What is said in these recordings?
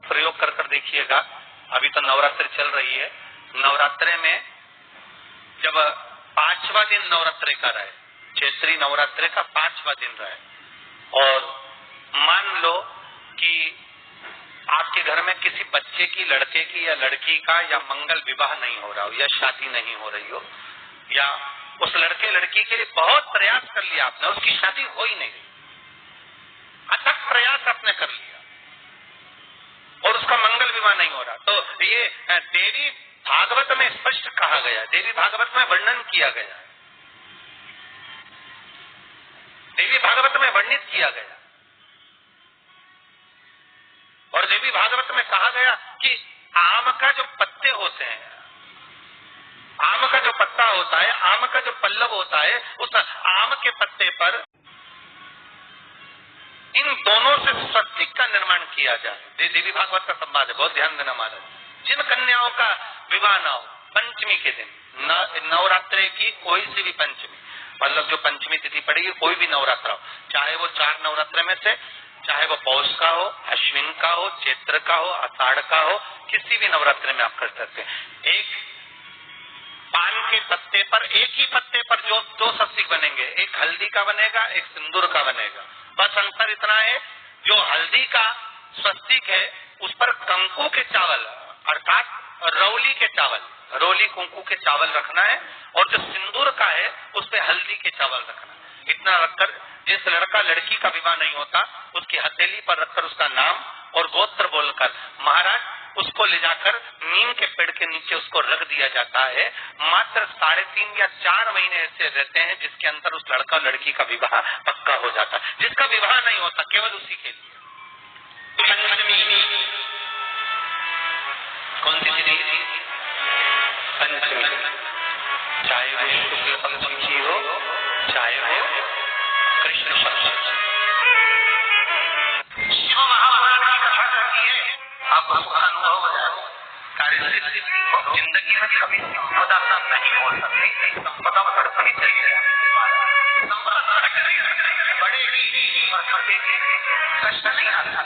प्रयोग कर कर देखिएगा। अभी तो नवरात्रि चल रही है, नवरात्रे में जब 5वां दिन नवरात्रि का रहे, चैत्री नवरात्रि का 5वां दिन रहे, और मान लो कि आपके घर में किसी बच्चे की, लड़के की या लड़की का या मंगल विवाह नहीं हो रहा हो या शादी नहीं हो रही हो, या उस लड़के लड़की के लिए बहुत प्रयास कर लिया आपने, उसकी शादी हो ही नहीं, अथक प्रयास आपने कर लिया और उसका मंगल विवाह नहीं हो रहा, तो ये देवी भागवत में स्पष्ट कहा गया, देवी भागवत में वर्णन किया गया, देवी भागवत में वर्णित किया गया। और देवी भागवत में कहा गया कि आम का जो पत्ते होते हैं, आम का जो पत्ता होता है, आम का जो पल्लव होता है, उस आम के पत्ते पर इन दोनों से स्वस्तिक का निर्माण किया जाए। देवी भागवत का संवाद है, बहुत ध्यान देना महाराज। जिन कन्याओं का विवाह ना हो पंचमी के दिन, नवरात्रि की कोई सी भी पंचमी, मतलब जो पंचमी तिथि पड़ेगी, कोई भी नवरात्र हो, चाहे वो 4 नवरात्र में से, चाहे वो पौष का हो, अश्विन का हो, चैत्र का हो, आषाढ़ का हो, किसी भी नवरात्रि में आप कर सकते हैं। एक पान के पत्ते पर, एक ही पत्ते पर जो 2 स्वस्तिक बनेंगे, एक हल्दी का बनेगा, एक सिंदूर का बनेगा। बस अंतर इतना है, जो हल्दी का स्वस्तिक है उस पर कंकु के चावल अर्थात रौली के चावल, रोली कुंकू के चावल रखना है, और जो सिंदूर का है उस पे हल्दी के चावल रखना है। इतना रखकर जिस लड़का लड़की का विवाह नहीं होता उसकी हथेली पर रखकर उसका नाम और गोत्र बोलकर महाराज उसको ले जाकर नीम के पेड़ के नीचे उसको रख दिया जाता है। मात्र 3.5 या 4 महीने ऐसे रहते हैं जिसके अंदर उस लड़का लड़की का विवाह पक्का हो जाता है। जिसका विवाह नहीं होता केवल उसी के लिए। पंचमी कौन सी तिथि? पंचमी, चाहे वो शुक्ल पक्ष की हो, चाहे वो कृष्ण पक्ष। शिव महापुराण की कथा कहती है, आपको उसका अनुभव हो जाए, जिंदगी में कभी संपदा नहीं हो सकती, संपदा बढ़ती चली जाती, संपदा बढ़ेगी और कभी कष्ट नहीं आता,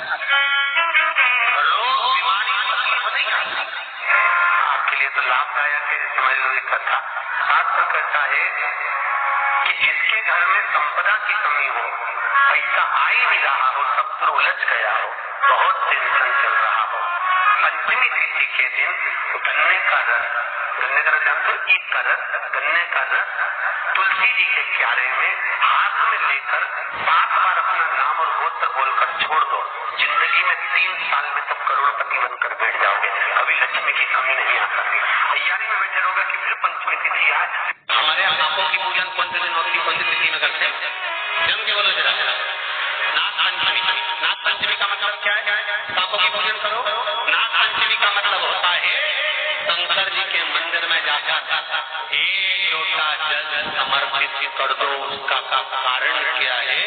रोग बीमारी तकलीफ नहीं आती। आपके लिए तो लाभदायक है। समझ लो ये कथा शास्त्र कहता है कि जिसके घर में संपदा की कमी हो, पैसा आ ही नहीं रहा हो, सब उलझ गया हो, बहुत टेंशन चल रहा हो, पंचमी तिथि के दिन गन्ने का रस, गन्ने का रस जानते हो, ईख का रस, गन्ने का रस तुलसी जी के क्यारे में हाथ में लेकर 7 बार अपना नाम और गोत्र बोलकर छोड़ दो, जिंदगी में 3 साल में तब करोड़पति बनकर बैठ जाओगे, कभी लक्ष्मी की कमी नहीं आ सकती। तैयारी में बैठे रहोगे कि फिर पंचमी तिथि आए। हमारे यहाँ सांपों की पूजन कौन से दिन होती है, कौन सी तिथि में करते हैं? जम के बोलो जरा। नाग पंचमी। नाग पंचमी का मतलब क्या है? सांपों की पूजन करो। नाग पंचमी का मतलब होता है शंकर जी के मंदिर में जाकर 1 लोटा जल समर्पित कर दो। उसका कारण क्या है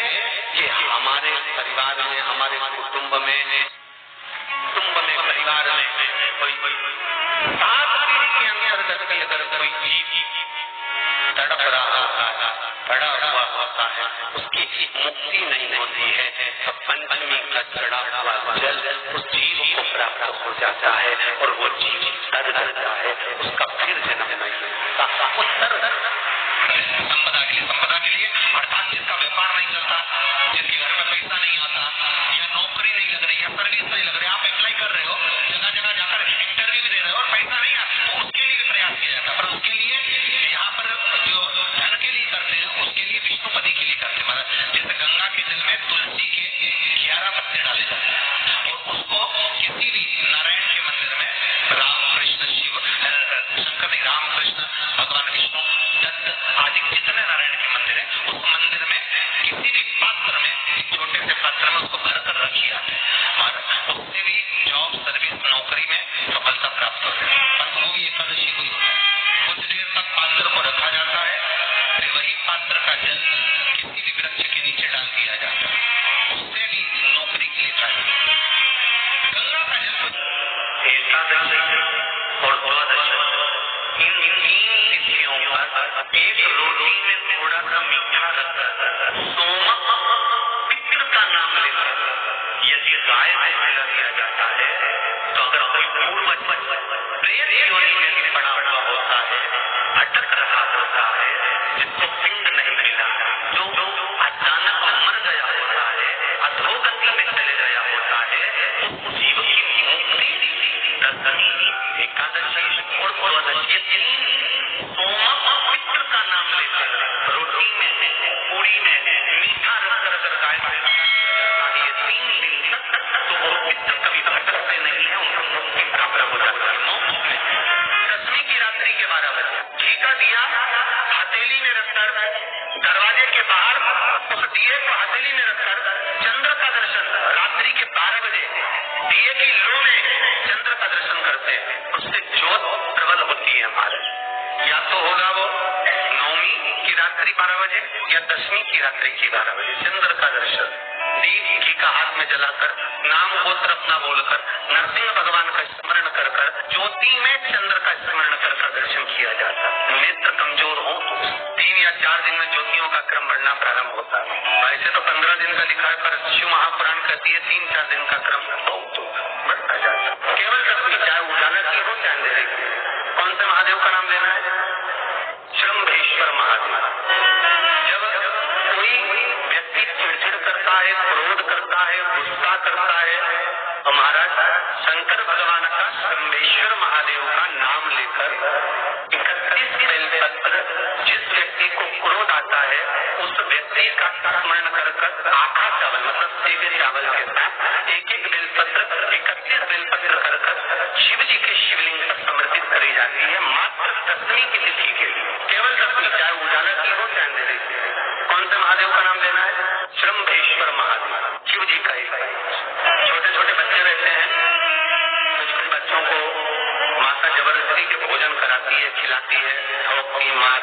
कि हमारे परिवार में, हमारे कुटुंब में, परिवार में कोई 7 पीढ़ी के अंतर्गत भी अगर कोई जीव तड़प रहा है, पड़ा हुआ होता है, उसकी मुक्ति नहीं होती है, तो पंचमी का चढ़ा हुआ जल उस जीव को प्राप्त हो जाता है और वो जीव तर जाता है, उसका फिर जन्म नहीं होता। संपदा के लिए अर्थात जिसका व्यापार नहीं चलता, जिसके घर में पैसा नहीं आता, या नौकरी नहीं लग रही, या सर्विस नहीं लग रही, आप अप्लाई कर रहे हो, जगह जगह जाकर इंटरव्यू भी दे रहे हो और पैसा नहीं आता, तो उसके लिए भी प्रयास किया जाता है। पर उसके लिए यहाँ पर जो धन के लिए करते हैं, उसके लिए विष्णुपति के लिए करते हैं। मतलब जैसे गंगा के जल में तुलसी के 11 पत्ते डाले जाते हैं और उसको किसी भी नारायण के मंदिर में राम कृष्ण शिव शंकर नहीं, राम कृष्ण भगवान विष्णु दत्त आदि जितने नारायण के मंदिर है, उस मंदिर में किसी भी पात्र में, छोटे से पात्र में उसको भरकर रखी जाती है और उससे भी जॉब, सर्विस, नौकरी में सफलता प्राप्त होती है। पर वो भी एकादशी को होता है। कुछ देर तक पात्र को रखा जाता है, फिर वही पात्र का जल किसी भी वृक्ष के नीचे डाल दिया जाता है, उससे भी नौकरी के लिए चाहिए। गंगा का जल एकादशी और द्वादशी इन 3 तिथियों पर एक रोटी में थोड़ा सा मीठा रखकर सोम पितृ का नाम लेकर यदि गाय को खिला दिया जाता है, तो अगर कोई पूर्वज प्रेत योनि में पड़ा हुआ होता है, भटक रहा होता है, जिसको पिंड नहीं मिला, जो अचानक मर गया होता है, अधोगति में चले गया होता है, उस जीव की मुक्ति दशमी, एकादशी और द्वादशी सोमक पितृ का नाम लेकर रोटी में, पूरी में मीठा रख कर गाय ये 3 दिन तक तो वो पितृ कभी भटकते नहीं है, उनको मुक्ति प्राप्त हो जाती है मोक्ष में। दसवीं की रात्रि के 12 बजे घी का दिया हथेली में रखकर दरवाजे के बाहर उस दिए को हथेली में रखकर चंद्र का दर्शन रात्रि के 12 बजे दिए की लो में चंद्र का दर्शन करते हैं, उससे ज्योत प्रबल होती है हमारे। या तो होगा वो नौवीं की रात्रि 12 बजे या 10वीं की रात्रि की 12 बजे चंद्र का दर्शन दीप घी का हाथ में जलाकर नाम गोत्र अपना बोलकर नरसिंह भगवान का स्मरण कर कर ज्योति में चंद्र का स्मरण कर कर दर्शन किया जाता है। नेत्र कमजोर हो तो 3 या 4 दिन में ज्योतियों का क्रम बढ़ना प्रारंभ होता है। वैसे तो 15 दिन का लिखा है, पर शिव महापुराण कहती है 3-4 दिन का क्रम बहुत बढ़ता जाता है। केवल दसवीं, चाहे उजाला की हो चाहे अंधेरे की। कौन से महादेव का नाम लेना है? शंभेश्वर महादेव। जब कोई व्यक्ति चिड़चिड़ करता है, क्रोध करता है, गुस्सा करता है, तो महाराज शंकर भगवान का शंभेश्वर महादेव का नाम लेकर 31 बेलपत्र, जिस व्यक्ति को क्रोध आता है उस व्यक्ति का स्मरण कर कर आखा चावल मतलब सेवे चावल के साथ एक बेलपत्र 31 बेलपत्र कर कर शिव जी के शिवलिंग पर समर्पित करी जाती है, मात्र दसवीं की तिथि के लिए। केवल दसवीं, चाहे उजाला की हो चाहे अंधेरे की। कौन से महादेव का नाम लेना है? शंभेश्वर महादेव, शिव जी का एक। छोटे छोटे बच्चे रहते हैं, कुछ बच्चों को माता जबरदस्ती के भोजन कराती है, खिलाती है, और अपनी माँ